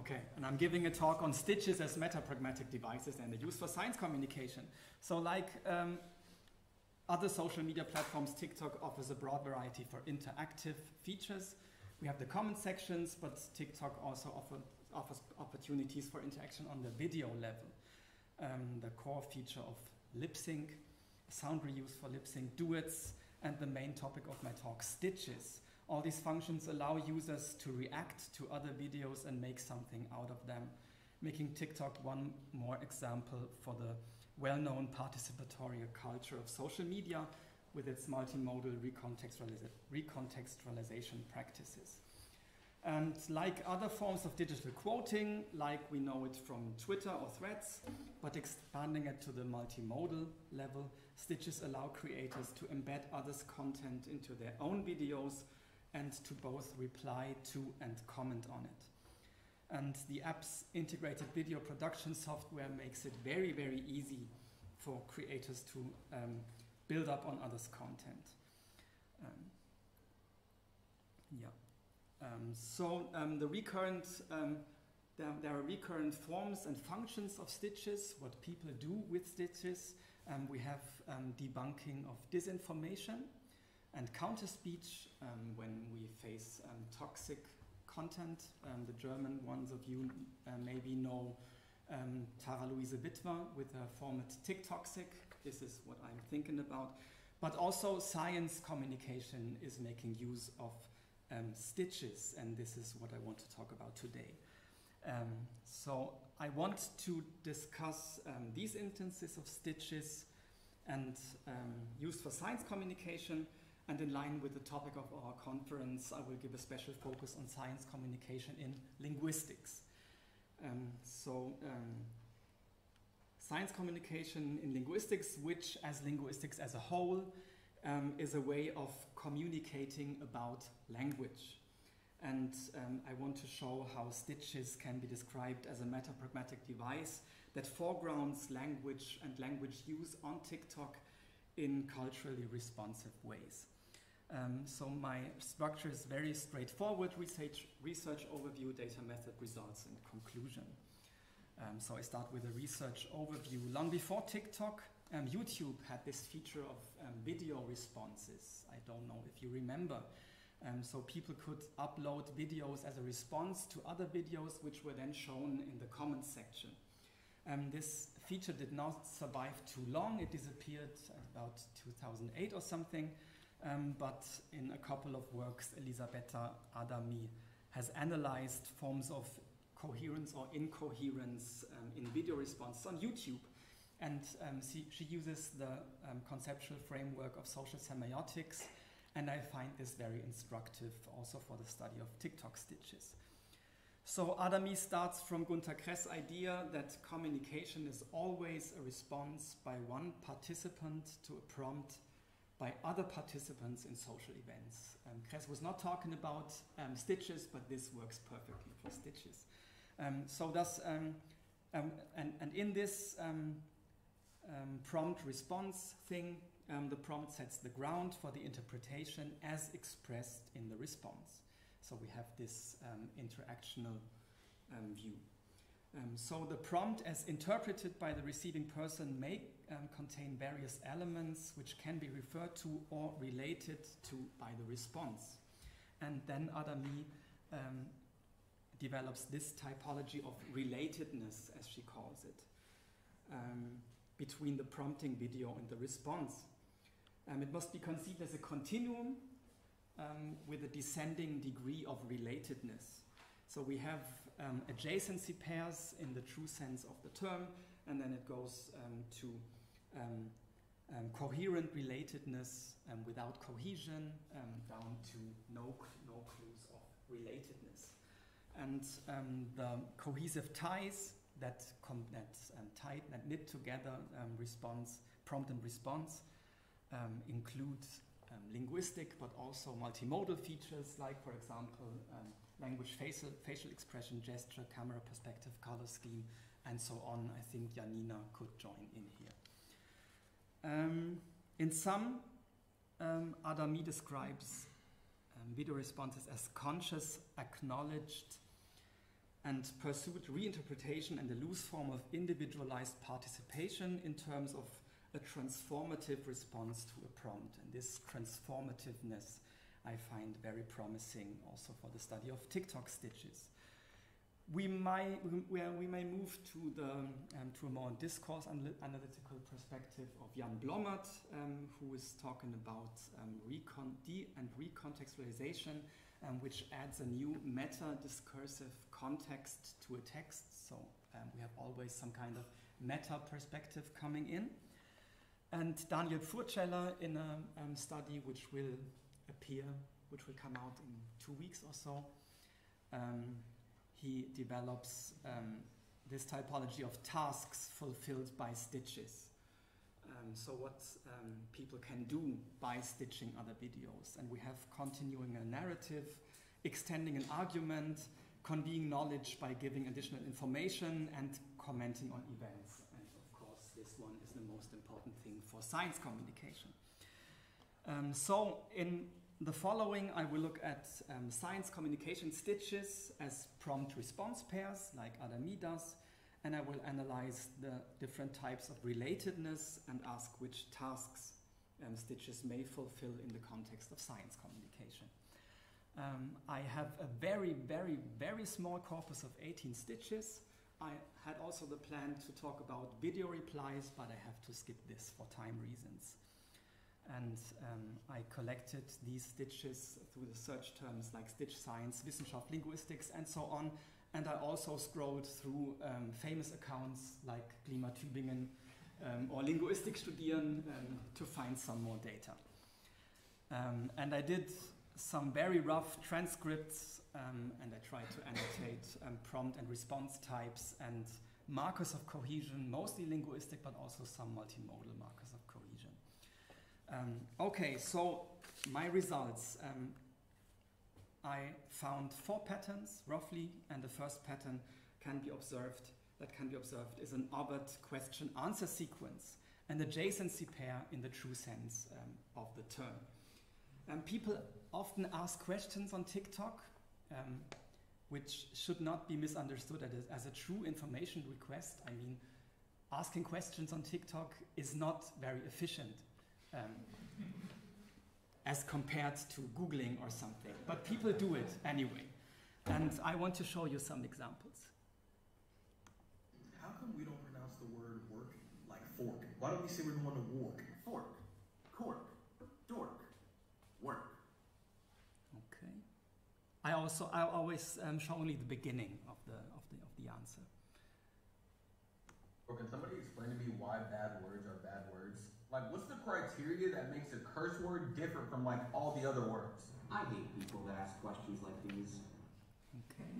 Okay, and I'm giving a talk on stitches as metapragmatic devices and the use for science communication. So like other social media platforms, TikTok offers a broad variety for interactive features. We have the comment sections, but TikTok also offers opportunities for interaction on the video level. The core feature of lip sync, sound reuse for lip sync, duets, and the main topic of my talk, stitches. All these functions allow users to react to other videos and make something out of them, making TikTok one more example for the well-known participatory culture of social media with its multimodal recontextualization practices. And like other forms of digital quoting, like we know it from Twitter or Threads, but expanding it to the multimodal level, stitches allow creators to embed others' content into their own videos and to both reply to and comment on it. And the app's integrated video production software makes it very, very easy for creators to build up on others' content. There are recurrent forms and functions of stitches, what people do with stitches. We have debunking of disinformation and counter-speech when we face toxic content. The German ones of you maybe know Tara Luise Wittwer with her format TikToxic. This is what I'm thinking about. But also science communication is making use of stitches, and this is what I want to talk about today. So I want to discuss these instances of stitches and used for science communication. And in line with the topic of our conference, I will give a special focus on science communication in linguistics. Science communication in linguistics, which as linguistics as a whole, is a way of communicating about language. And I want to show how stitches can be described as a metapragmatic device that foregrounds language and language use on TikTok in culturally responsive ways. So my structure is very straightforward: research overview, data method, results, and conclusion. So I start with a research overview. Long before TikTok, YouTube had this feature of video responses. I don't know if you remember. So people could upload videos as a response to other videos, which were then shown in the comments section. This feature did not survive too long. It disappeared about 2008 or something. But in a couple of works, Elisabetta Adami has analyzed forms of coherence or incoherence in video response on YouTube. And she uses the conceptual framework of social semiotics. And I find this very instructive also for the study of TikTok stitches. So Adami starts from Gunter Kress' idea that communication is always a response by one participant to a prompt by other participants in social events. Kress was not talking about stitches, but this works perfectly for stitches. And in this prompt response thing, the prompt sets the ground for the interpretation as expressed in the response. So we have this interactional view. So the prompt as interpreted by the receiving person may contain various elements which can be referred to or related to by the response. And then Adami develops this typology of relatedness, as she calls it, between the prompting video and the response. It must be conceived as a continuum with a descending degree of relatedness. So we have adjacency pairs in the true sense of the term, and then it goes to coherent relatedness without cohesion, down to no clues of relatedness. And the cohesive ties that knit together prompt and response include linguistic, but also multimodal features like, for example, language, facial expression, gesture, camera perspective, color scheme, and so on. I think Janina could join in here. In sum, Adami describes video responses as conscious, acknowledged and pursued reinterpretation and the loose form of individualized participation in terms of a transformative response to a prompt. And this transformativeness I find very promising also for the study of TikTok stitches. We may move to a more discourse analytical perspective of Jan Blommert, who is talking about recontextualization, which adds a new meta-discursive context to a text. So we have always some kind of meta-perspective coming in. And Daniel Furceller, in a study which will come out in 2 weeks or so, he develops this typology of tasks fulfilled by stitches. So what people can do by stitching other videos. And we have continuing a narrative, extending an argument, conveying knowledge by giving additional information, and commenting on events. And of course, this one is the most important thing for science communication. So in the following, I will look at science communication stitches as prompt-response pairs, like Adami does, and I will analyze the different types of relatedness and ask which tasks stitches may fulfill in the context of science communication. I have a very, very, very small corpus of 18 stitches. I had also the plan to talk about video replies, but I have to skip this for time reasons. And I collected these stitches through the search terms like stitch science, Wissenschaft, linguistics, and so on. And I also scrolled through famous accounts like Klima Tübingen or Linguistik studieren to find some more data. And I did some very rough transcripts and I tried to annotate prompt and response types and markers of cohesion, mostly linguistic, but also some multimodal markers of cohesion. Okay, so my results. I found 4 patterns, roughly, and the first pattern can be observed is an overt question-answer sequence, an adjacency pair in the true sense of the term. People often ask questions on TikTok, which should not be misunderstood as a true information request. I mean, asking questions on TikTok is not very efficient. As compared to Googling or something. But people do it anyway. And I want to show you some examples. How come we don't pronounce the word work like fork? Why don't we say we're going to work? Fork, cork, dork, work. Okay. I always show only the beginning of the answer. Or can somebody explain to me why bad words are bad words? Like, what's the criteria that makes a curse word different from, like, all the other words? I hate people that ask questions like these. Okay.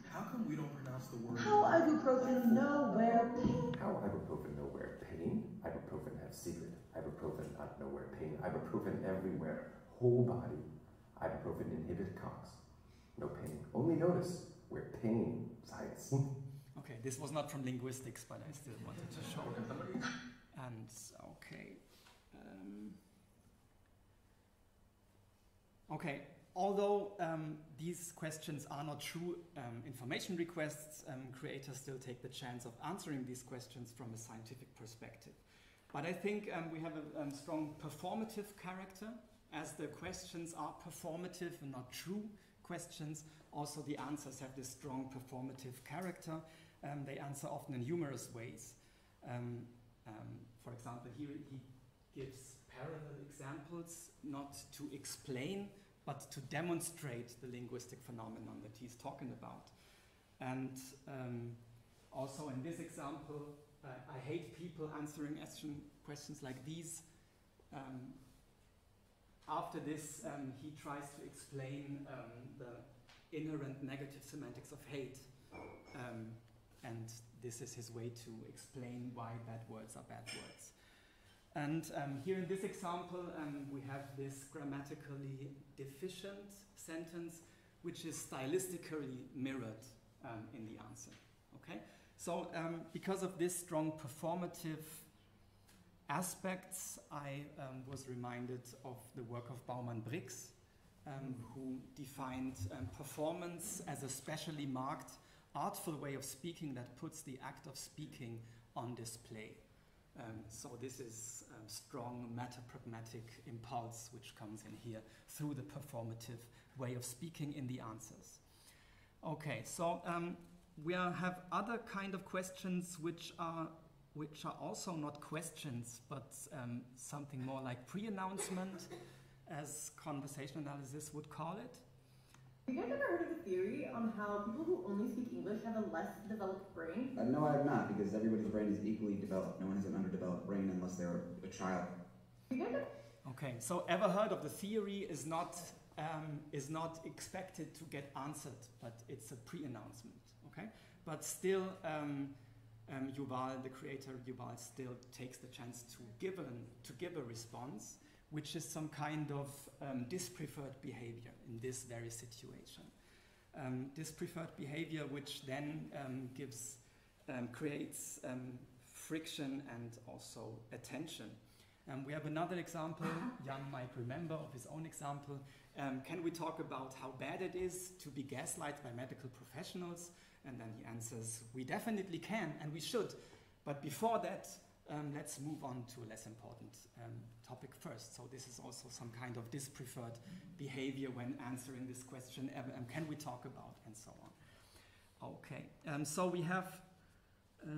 How come we don't pronounce the word? How ibuprofen nowhere pain? How ibuprofen nowhere pain? Ibuprofen have secret. Ibuprofen not nowhere pain. Ibuprofen everywhere. Whole body. Ibuprofen inhibit COX. No pain. Only notice where pain resides. Okay, this was not from linguistics, but I still wanted to show it. And okay. Okay, although these questions are not true information requests, creators still take the chance of answering these questions from a scientific perspective. But I think we have a strong performative character, as the questions are performative and not true questions. Also, the answers have this strong performative character. They answer often in humorous ways. For example, here he gives parallel examples, not to explain, but to demonstrate the linguistic phenomenon that he's talking about. And also in this example, I hate people answering questions like these. After this, he tries to explain the inherent negative semantics of hate. And this is his way to explain why bad words are bad words. And here in this example, we have this grammatically deficient sentence, which is stylistically mirrored in the answer. Okay? So because of this strong performative aspects, I was reminded of the work of Baumann-Briggs, who defined performance as a specially marked, artful way of speaking that puts the act of speaking on display. So this is a strong metapragmatic impulse which comes in here through the performative way of speaking in the answers. Okay, so we have other kind of questions which are also not questions, but something more like pre-announcement, as conversation analysis would call it. Have you guys ever heard of the theory on how people who only speak English have a less developed brain? No, I have not, because everybody's brain is equally developed. No one has an underdeveloped brain unless they're a child. Okay, so ever heard of the theory is not expected to get answered, but it's a pre-announcement. Okay, but still, Yuval, the creator Yuval, still takes the chance to give a response, which is some kind of dispreferred behavior in this very situation. Dispreferred behavior, which then creates friction and also attention. We have another example. Jan might remember of his own example. Can we talk about how bad it is to be gaslighted by medical professionals? And then he answers, we definitely can and we should. But before that, let's move on to a less important topic first. So this is also some kind of dispreferred behavior when answering this question. Can we talk about, and so on. Okay, so we have, let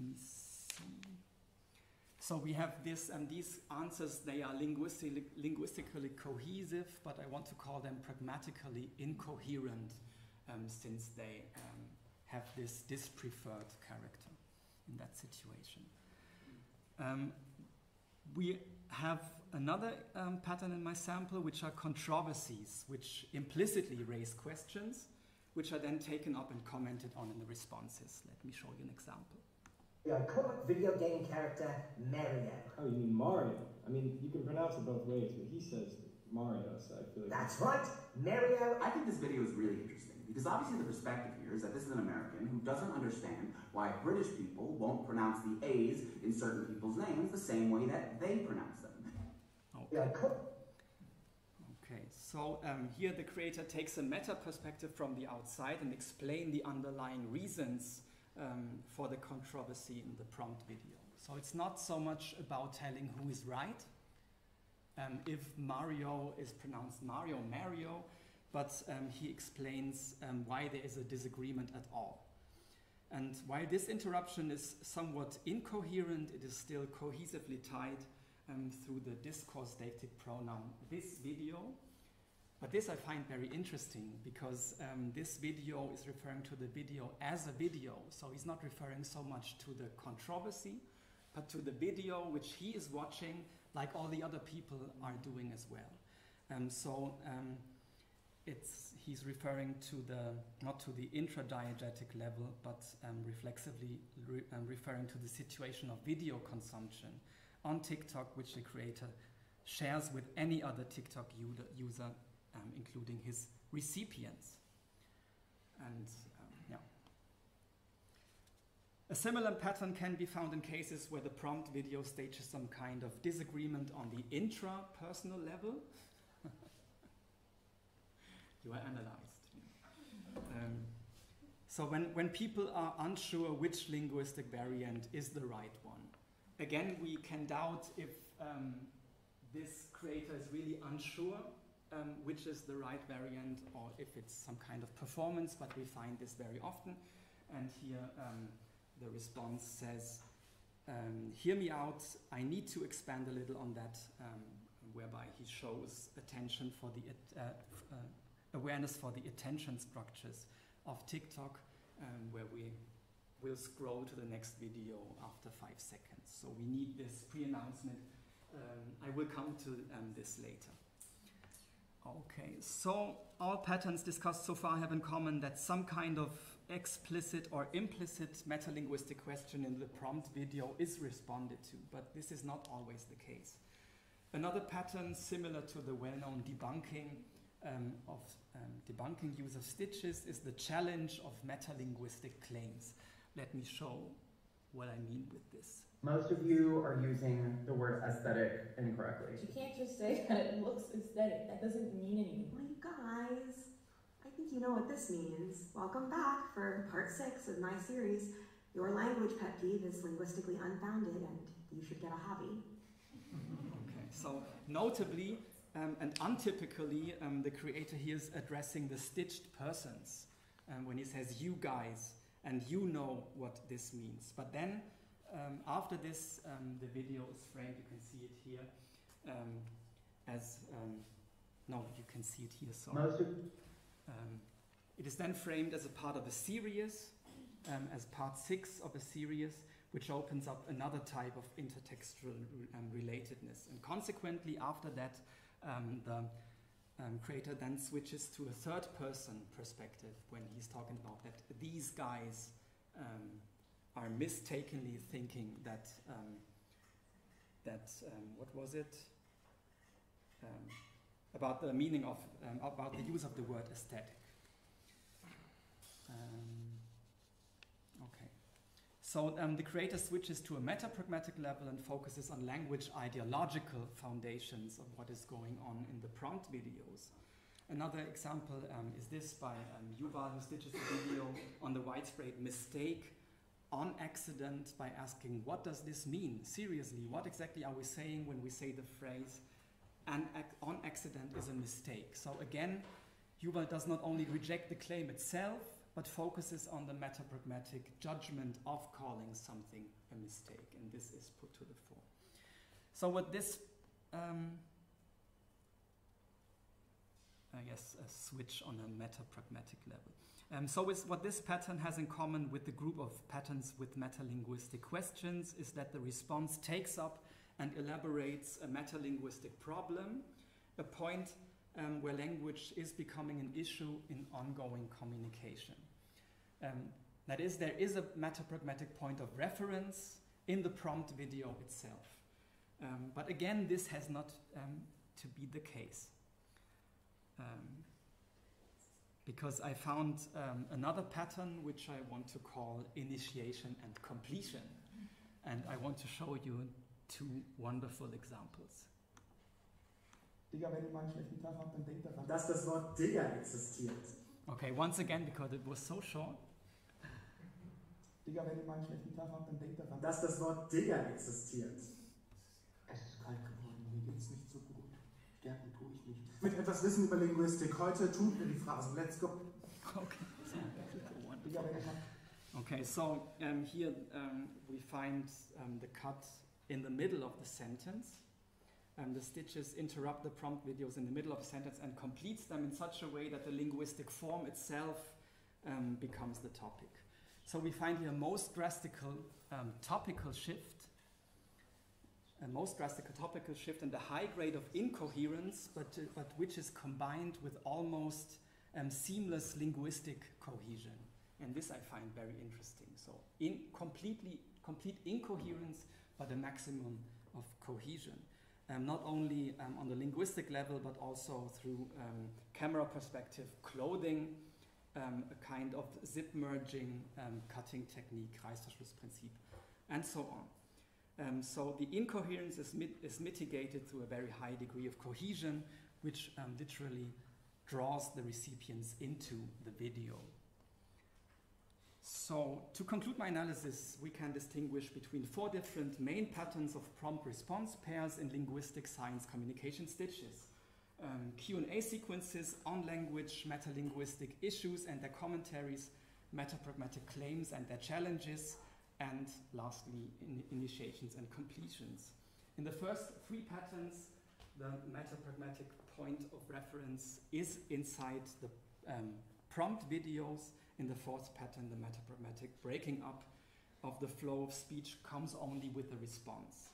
me see. So we have this, and these answers, they are linguistically cohesive, but I want to call them pragmatically incoherent, since they have this dispreferred character in that situation. We have another pattern in my sample, which are controversies, which implicitly raise questions, which are then taken up and commented on in the responses. Let me show you an example. The iconic video game character Mario. Oh, you mean Mario? I mean, you can pronounce it both ways, but he says Mario, so I feel like... That's right, Mario. I think this video is really interesting, because obviously the perspective here is that this is an American who doesn't understand why British people won't pronounce the A's in certain people's names the same way that they pronounce them. Okay, so here the creator takes a meta perspective from the outside and explain the underlying reasons for the controversy in the prompt video. So it's not so much about telling who is right, if Mario is pronounced Mario, but he explains why there is a disagreement at all. And while this interruption is somewhat incoherent, it is still cohesively tied through the discourse dative pronoun this video. But this I find very interesting, because this video is referring to the video as a video. So he's not referring so much to the controversy, but to the video which he is watching, like all the other people are doing as well. He's referring to not to the intradiegetic level, but reflexively referring to the situation of video consumption on TikTok, which the creator shares with any other TikTok user, including his recipients. And yeah. A similar pattern can be found in cases where the prompt video stages some kind of disagreement on the intrapersonal level. You are analyzed. So when people are unsure which linguistic variant is the right one, again, we can doubt if this creator is really unsure which is the right variant, or if it's some kind of performance, but we find this very often. And here the response says, hear me out, I need to expand a little on that, whereby he shows attention for the awareness for the attention structures of TikTok, where we will scroll to the next video after 5 seconds. So we need this pre-announcement. I will come to this later. Okay, so all patterns discussed so far have in common that some kind of explicit or implicit metalinguistic question in the prompt video is responded to, but this is not always the case. Another pattern similar to the well-known debunking debunking use of stitches is the challenge of metalinguistic claims. Let me show what I mean with this. Most of you are using the word aesthetic incorrectly. You can't just say that it looks aesthetic. That doesn't mean anything. Well, you guys, I think you know what this means. Welcome back for part 6 of my series. Your language pet peeve is linguistically unfounded, and you should get a hobby. Okay, so notably and untypically, the creator here is addressing the stitched persons when he says you guys, and you know what this means. But then, after this, the video is framed, you can see it here, as, no, you can see it here, sorry. It is then framed as a part of a series, as part 6 of a series, which opens up another type of intertextual relatedness. And consequently, after that, the creator then switches to a third-person perspective when he's talking about that these guys are mistakenly thinking that, what was it? About the meaning of, about the use of the word aesthetic. Okay. So the creator switches to a metapragmatic level and focuses on language ideological foundations of what is going on in the prompt videos. Another example is this by Yuval, who stitches a video on the widespread mistake on accident by asking, what does this mean? Seriously, what exactly are we saying when we say the phrase on accident is a mistake? So again, Yuval does not only reject the claim itself, but focuses on the metapragmatic judgment of calling something a mistake, and this is put to the fore. So what this, I guess a switch on a metapragmatic level. So what this pattern has in common with the group of patterns with metalinguistic questions is that the response takes up and elaborates a metalinguistic problem, a point where language is becoming an issue in ongoing communication. That is, there is a metapragmatic point of reference in the prompt video itself. But again, this has not to be the case. Because I found another pattern which I want to call initiation and completion. And I want to show you 2 wonderful examples. Digga, wenn ihr mal einen schlechten Tag habt, dann denkt daran, dass das Wort Digga existiert. Okay, once again, because it was so short. Digga, wenn ihr mal einen schlechten Tag habt, dann denkt daran, dass das Wort Digga existiert. Es ist kalt geworden, mir geht's nicht so gut. Sterben tue ich nicht. Mit etwas Wissen über Linguistik. Heute tun wir die Phrasen. Let's go. Okay, so here we find the cut in the middle of the sentence. The stitches interrupt the prompt videos in the middle of a sentence and completes them in such a way that the linguistic form itself becomes the topic. So we find here a most drastic topical shift, and a high grade of incoherence, but which is combined with almost seamless linguistic cohesion. And this I find very interesting. So complete incoherence, but a maximum of cohesion. Not only on the linguistic level, but also through camera perspective, clothing, a kind of zip merging cutting technique, Reißverschlussprinzip, and so on. So the incoherence is mitigated through a very high degree of cohesion, which literally draws the recipients into the video. So to conclude my analysis, we can distinguish between 4 different main patterns of prompt-response pairs in linguistic science communication stitches. Q&A sequences on language, metalinguistic issues and their commentaries, metapragmatic claims and their challenges, and lastly, initiations and completions. In the first 3 patterns, the metapragmatic point of reference is inside the prompt videos. In the 4th pattern, the metapragmatic breaking up of the flow of speech comes only with the response.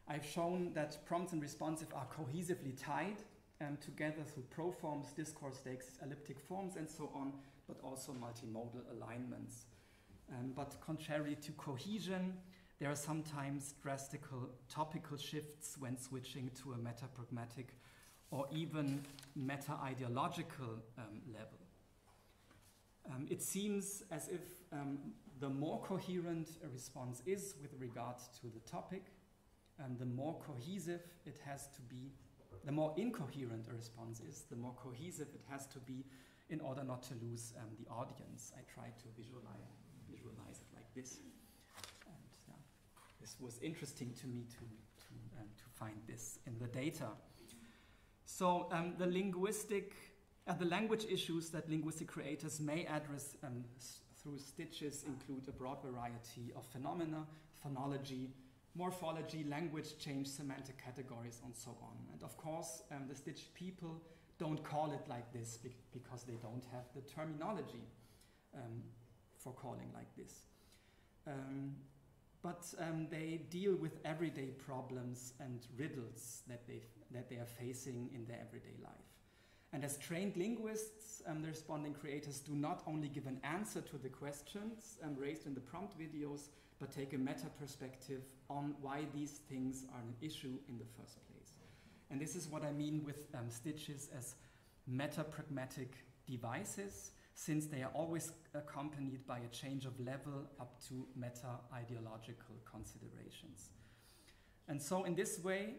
I've shown that prompts and responsive are cohesively tied together through proforms, discourse stakes, elliptic forms, and so on, but also multimodal alignments. But contrary to cohesion, there are sometimes drastic topical shifts when switching to a metapragmatic or even meta-ideological level. It seems as if the more coherent a response is with regard to the topic, the more cohesive it has to be. The more incoherent a response is, the more cohesive it has to be in order not to lose the audience. I try to visualize it like this. And yeah, this was interesting to me to find this in the data. So the language issues that linguistic creators may address through stitches include a broad variety of phenomena, phonology, morphology, language change, semantic categories, and so on. And of course, the stitch people don't call it like this because they don't have the terminology for calling like this. But they deal with everyday problems and riddles that they are facing in their everyday life. And as trained linguists, the responding creators do not only give an answer to the questions raised in the prompt videos, but take a meta perspective on why these things are an issue in the first place. And this is what I mean with stitches as metapragmatic devices, since they are always accompanied by a change of level up to meta-ideological considerations. And so in this way,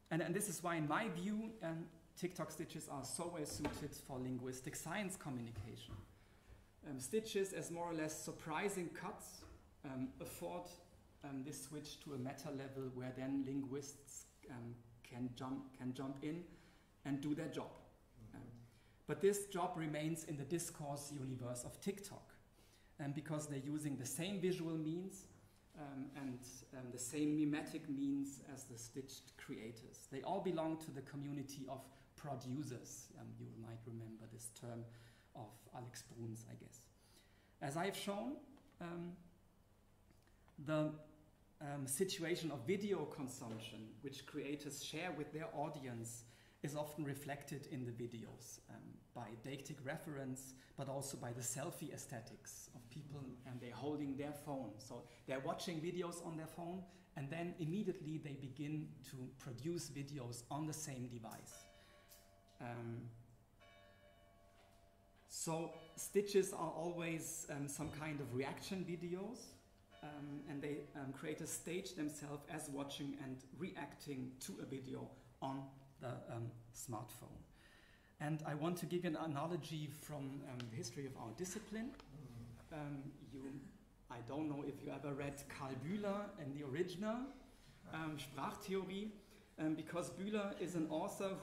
and this is why in my view, TikTok stitches are so well suited for linguistic science communication. Stitches as more or less surprising cuts afford this switch to a meta level where then linguists can jump in and do their job. But this job remains in the discourse universe of TikTok, because they're using the same visual means and the same mimetic means as the stitched creators. They all belong to the community of producers. You might remember this term of Alex Bruns, I guess. As I've shown, the situation of video consumption, which creators share with their audience, is often reflected in the videos by deictic reference, but also by the selfie aesthetics of people, and they're holding their phone. So they're watching videos on their phone, and then immediately they begin to produce videos on the same device. So stitches are always some kind of reaction videos, and they creators stage themselves as watching and reacting to a video on the smartphone. And I want to give you an analogy from the history of our discipline. I don't know if you ever read Karl Bühler in the original Sprachtheorie, because Bühler is an author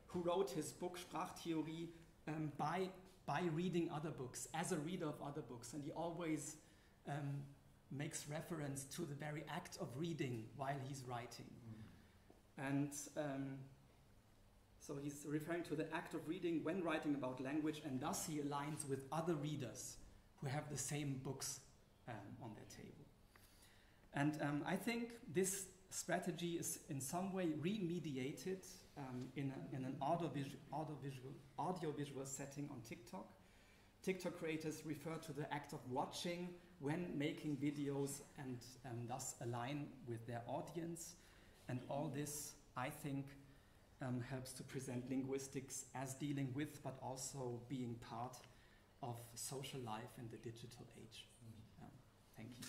who wrote his book Sprachtheorie by reading other books, as a reader of other books, and he always makes reference to the very act of reading while he's writing. And so he's referring to the act of reading when writing about language, and thus he aligns with other readers who have the same books on their table. And I think this strategy is in some way remediated in an audiovisual setting on TikTok. TikTok creators refer to the act of watching when making videos and thus align with their audience. And all this, I think, helps to present linguistics as dealing with, but also being part of social life in the digital age. Thank you.